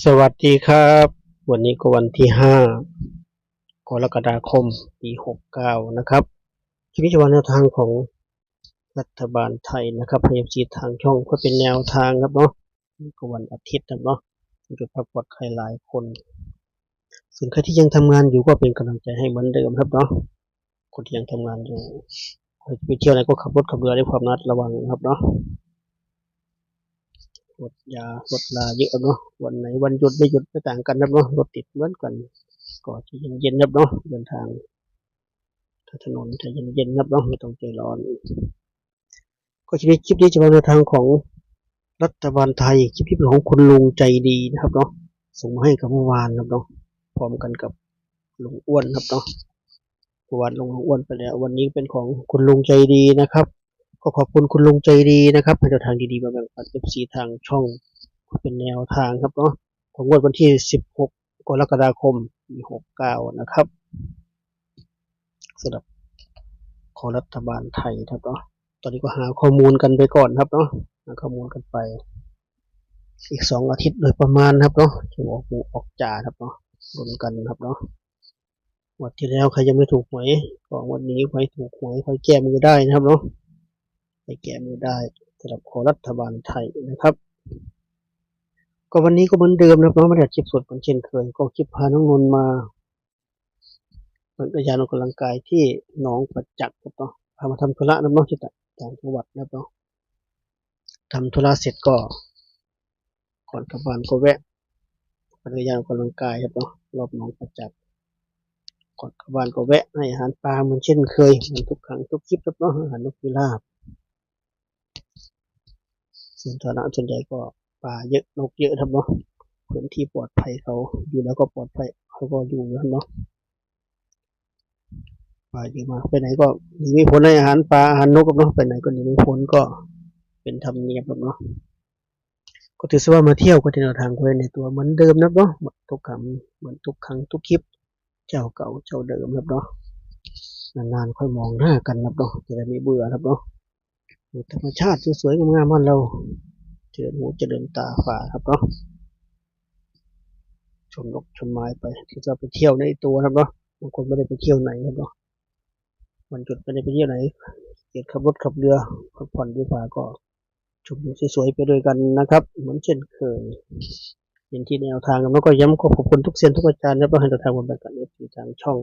สวัสดีครับวันนี้ก็วันที่5 กรกฎาคมปี69นะครับชีวิตวันแนวทางของรัฐบาลไทยนะครับพยายามชี้ทางช่องเพื่อเป็นแนวทางครับเนาะนี่ก็วันอาทิตย์นะเนาะจุดพักผ่อนใครหลายคนส่วนใครที่ยังทำงานอยู่ก็เป็นกำลังใจให้เหมือนเดิมครับเนาะคนที่ยังทำงานอยู่ไปเที่ยวไหนก็ขับรถขับเรือด้วยความระวังนะครับเนาะรถยารถลาเยอะเนาะวันไหนวันหยุดไม่หยุดไม่ต่างกันนะเนาะรถติดเหมือนกันก็จะเย็นๆครับเนาะเดินทางถนนจะเย็นๆครับเนาะไม่ต้องใจร้อนก็ชีวิตคลิปนี้จะเป็นแนวทางของรัฐบาลไทยคลิปที่เป็นของคุณลุงใจดีนะครับเนาะส่งมาให้กับเมื่อวานครับเนาะพร้อมกันกับลุงอ้วนครับเนาะเมื่อวานลุงอ้วนไปแล้ววันนี้เป็นของคุณลุงใจดีนะครับก็ขอบคุณคุณลุงใจดีนะครับให้แนวทางดีๆมาแบ่งปัน FC ทางช่องเป็นแนวทางครับเนาะของวันที่16 กรกฎาคมปี69นะครับสำหรับของรัฐบาลไทยครับเนาะตอนนี้ก็หาข้อมูลกันไปก่อนครับเนาะหาข้อมูลกันไปอีก2 อาทิตย์โดยประมาณครับเนาะจะออกปูออกจ่าครับเนาะลุ้นกันครับเนาะวันที่แล้วใครยังไม่ถูกหวยก็วันนี้ใครถูกหวยใครแก้มือได้นะครับเนาะใครแก้มือได้สำหรับของรัฐบาลไทยนะครับก็วันนี้ก็เหมือนเดิมนะครับเนาะไม่ได้คลิปสดเหมือนเช่นเคยก็คลิปพาน้องนนท์มาปั่นจักรยานออกกำลังกายที่หนองประจักษ์ครับเนาะพามาทำธุระนะเนาะที่ต่างจังหวัดนะครับเนาะทำธุระเสร็จก็ก่อนกลับบ้านก็แวะปั่นจักรยานออกกำลังกายครับเนาะรอบหนองประจักษ์ก่อนกลับบ้านก็แวะให้อาหารปลาเหมือนเช่นเคยเหมือนทุกครั้งทุกคลิปครับเนาะอาหารนกพิราบส่วนฐานะส่วนใหญ่ก็ปลาเยอะนกเยอะครับเนาะพื้นที่ปลอดภัยเขาอยู่แล้วก็ปลอดภัยเขาก็อยู่ครับเนาะปลาเยอะมากไปไหนก็หนีไม่พ้นให้อาหารปลาอาหารนกครับเนาะไปไหนก็หนีไม่พ้นก็เป็นธรรมเนียมครับเนาะก็ถือว่ามาเที่ยวก็จะแนวทางไว้ในตัวเหมือนเดิมนะเนาะหมดทุกครั้งเหมือนทุกครั้งทุกคลิปเจ้าเก่าเจ้าเดิมครับเนาะนานๆค่อยมองหน้ากันครับเนาะจะได้ไม่เบื่อครับเนาะธรรมชาติสวยๆงามๆบ้านเราเจริญหูเจริญตาฝ่าครับเนาะชมนกชมไม้ไปที่จะไปเที่ยวในตัวครับเนาะบางคนไม่ได้ไปเที่ยวไหนครับเนาะวันหยุดไม่ได้ไปเที่ยวไหนเกียรขับรถขับเรือพักผ่อนดีกว่าก็ชมวิวสวยๆไปด้วยกันนะครับเหมือนเช่นเคยเป็นที่แนวทางแล้วก็ย้ำขอบคุณทุกเซียนทุกอาจารย์นะครับให้แนวทางบนแบบกันที่ทางช่อง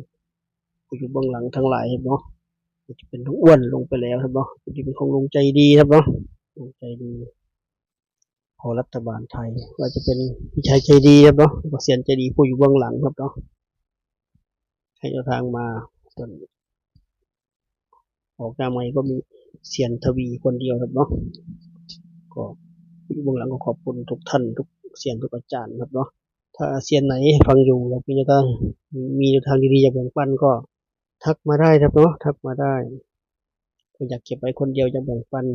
ผู้อยู่เบื้องหลังทั้งหลายครับเนาะจะเป็นลุงอ้วนลงไปแล้วครับเนาะจะเป็นของลุงใจดีครับเนาะลุงใจดีของรัฐบาลไทยว่าจะเป็นพี่ชายใจดีครับเนาะก็เซียนใจดีผู้อยู่เบื้องหลังครับเนาะให้แนวทางมาส่วนออกหน้าใหม่ก็มีเซียนทวีคนเดียวครับเนาะก็อยู่เบื้องหลังก็ขอบคุณทุกท่านทุกเซียนทุกอาจารย์ครับเนาะถ้าเซียนไหนฟังอยู่อยากมีแนวทางดีๆอยากแบ่งปันก็ทักมาได้ครับเนาะทักมาได้ก็อยากเก็บไว้คนเดียวอยากแบ่งปัน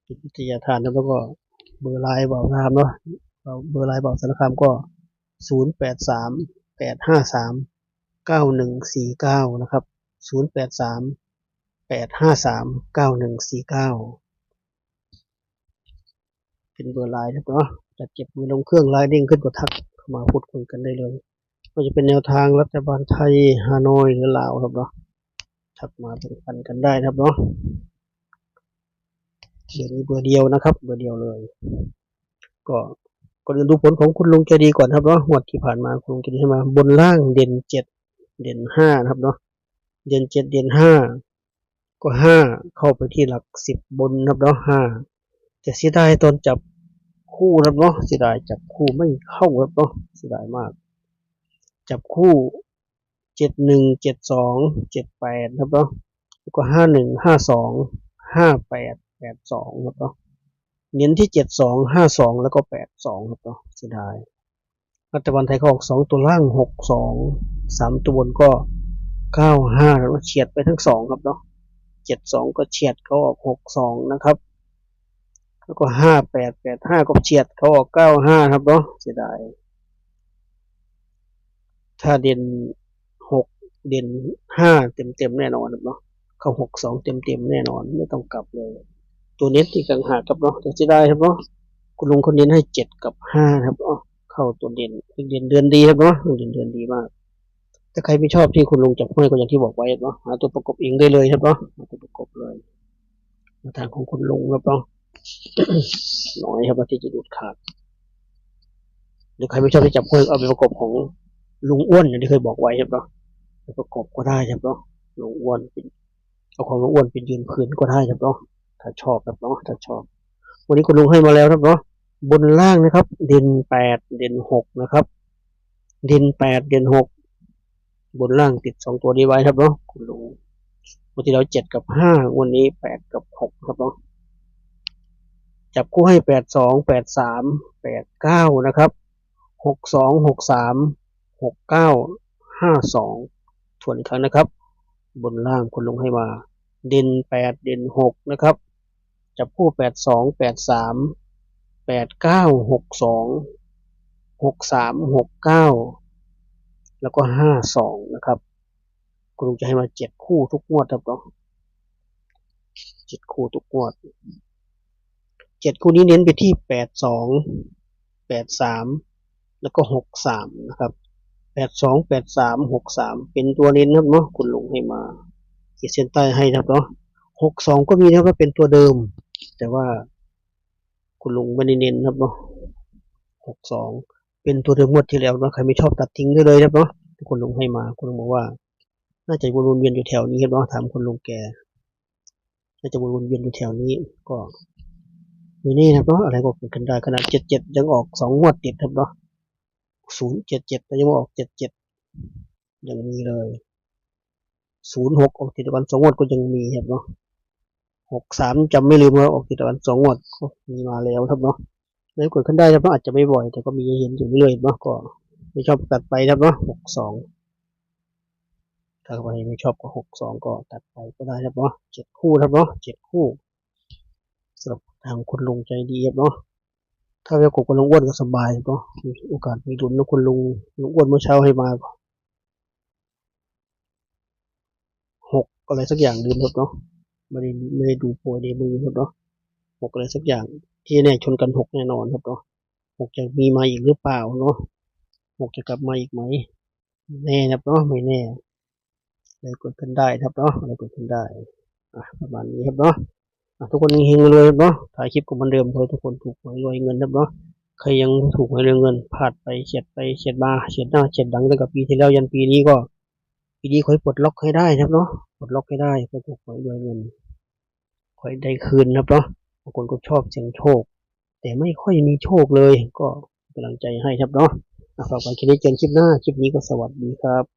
จิตวิทยาทานแล้วก็เบอร์ไลน์บอกนะครับเนาะเบอร์ไลน์บอกสารคามก็0838539149นะครับ0838539149เป็นเบอร์ไลน์ครับเนาะจะเก็บมือลงเครื่องไลน์เด้งขึ้นก็ทักเข้ามาพูดคุยกันได้เลยก็จะเป็นแนวทางรัฐบาลไทยฮานอยหรือลาวครับเนาะทักมาแบ่งปันกันได้ครับเนาะเดี๋ยวนี้เบอร์เดียวนะครับเบอร์เดียวเลยก็ก่อนอื่นดูผลของคุณลุงใจดีก่อนครับเนาะงวดที่ผ่านมาคุณลุงใจดีให้มาบนล่างเด่น7เด่น5นะครับเนาะเด่น7เด่น5ก็5เข้าไปที่หลัก10บนครับเนาะ5แต่เสียดายตอนจับคู่ครับเนาะเสียดายจับคู่ไม่เข้าครับเนาะเสียดายมากจับคู่717278ครับเนาะแล้วก็51525882ครับเนาะเน้นที่7252แล้วก็82ครับเนาะเสียดายรัฐบาลไทยเขาออก2ตัวล่าง62 3ตัวบนก็95แล้วเฉียดไปทั้ง2ครับเนาะ72ก็เฉียดเขาออก62นะครับแล้วก็5885ก็เฉียดเขาออก95ครับเนาะเสียดายถ้าเด่น6เด่น5เต็มๆแน่นอนครับเนาะเข้า62เต็มๆแน่นอนไม่ต้องกลับเลยตัวเน็ตที่กังหาครับเนาะแต่เสียดายครับเนาะ คุณลุงคนเน้นให้7 กับ 5ครับเข้าตัวเด่นเด่นเดือนดีครับเนาะเด่นเดือนดีมากถ้าใครไม่ชอบที่คุณลุงจับให้ก็อย่างที่บอกไว้เนาะหาตัวประกบเองได้เลยครับเนาะหาตัวประกบเลยทางของคุณลุงครับเนาะ น้อยครับที่จะดูดขาดหรือใครไม่ชอบที่จับให้เอาไปประกบของลุงอ้วนอย่างที่เคยบอกไว้ครับเนาะไปประกบก็ได้ครับเนาะลุงอ้วนเป็นเอาของลุงอ้วนเป็นยืนพื้นก็ได้ครับเนาะถ้าชอบครับเนาะถ้าชอบวันนี้คุณลุงให้มาแล้วครับเนาะบนล่างนะครับเด่น8เด่น6นะครับเด่น8เด่น6บนล่างติด2 ตัวนี้ไว้ครับเนาะคุณลุงวันที่เรา7 กับ 5วันนี้8 กับ 6ครับเนาะจับคู่ให้82 83 89นะครับ62 63 69 52ทวนอีกครั้งนะครับบนล่างคุณลุงให้มาเด่น8เด่น6นะครับจับคู่82 83 89 62 63 69แล้วก็52นะครับคุณลุงจะให้มา7 คู่ทุกงวดครับเนาะ7 คู่ทุกงวด7 คู่นี้เน้นไปที่82 83แล้วก็63นะครับ82 83 63เป็นตัวเน้นครับเนาะคุณลุงให้มาขีดเส้นใต้ให้ครับเนาะ62ก็มีนะครับว่าเป็นตัวเดิมแต่ว่าคุณลุงไม่ได้เน้นครับเนาะ62เป็นตัวเดิมงวดที่แล้วเนาะใครไม่ชอบตัดทิ้งได้เลยครับเนาะคุณลุงให้มาคุณลุงบอกว่าน่าจะวนเวียนอยู่แถวนี้ครับเนาะถามคุณลุงแกน่าจะวนเวียนอยู่แถวนี้ก็ไม่แน่ครับเนาะอะไรก็เกิดขึ้นได้ขนาด77ยังออก2 งวดติดครับเนาะ077แต่ยังออก77ยังมีเลย06ออกติดกัน2 งวดก็ยังมีครับเนาะ63จำไม่ลืมว่าออกติดกัน2 งวดก็มีมาแล้วครับเนาะแล้วเกิดขึ้นได้ครับเนาะอาจจะไม่บ่อยแต่ก็มีเห็นอยู่เรื่อยๆเนาะก็ไม่ชอบตัดไปครับเนาะ62ถ้าใครไม่ชอบก็62ก็ตัดไปก็ได้ครับเนาะ7 คู่ครับเนาะ7 คู่สำหรับทางคุณลุงใจดีครับเนาะถ้าจะกดคุณลุงอ้วนก็สบายเนาะมีโอกาสมีดุลนะคุณลุงอ้วนเมื่อเช้าให้มา6อะไรสักอย่างลืมครับเนาะไม่ได้ดูโปรในมือครับเนาะ6อะไรสักอย่างที่แน่ชนกัน6แน่นอนครับเนาะ6จะมีมาอีกหรือเปล่าเนาะ6จะกลับมาอีกไหมแน่ครับเนาะไม่แน่อะไรเกิดขึ้นได้ครับเนาะอะไรเกิดขึ้นได้ประมาณนี้ครับเนาะทุกคนเฮงๆรวยครับเนาะถ่ายคลิปกับมันเดิมเลยทุกคนถูกหวยรวยเงินครับเนาะใครยังถูกหวยรวยเงินพลาดไปเฉียดมาเฉียดหน้าเฉียดหลังตั้งแต่ปีที่แล้วยันปีนี้ก็ปีนี้ขอให้ปลดล็อกให้ได้ครับเนาะปลดล็อกให้ได้เพื่อถูกหวยรวยเงินขอให้ได้คืนครับเนาะบางคนก็ชอบเสี่ยงโชคแต่ไม่ค่อยมีโชคเลยก็กำลังใจให้ครับเนาะฝากไว้คลิปนี้เจอคลิปหน้าคลิปนี้ก็สวัสดีครับ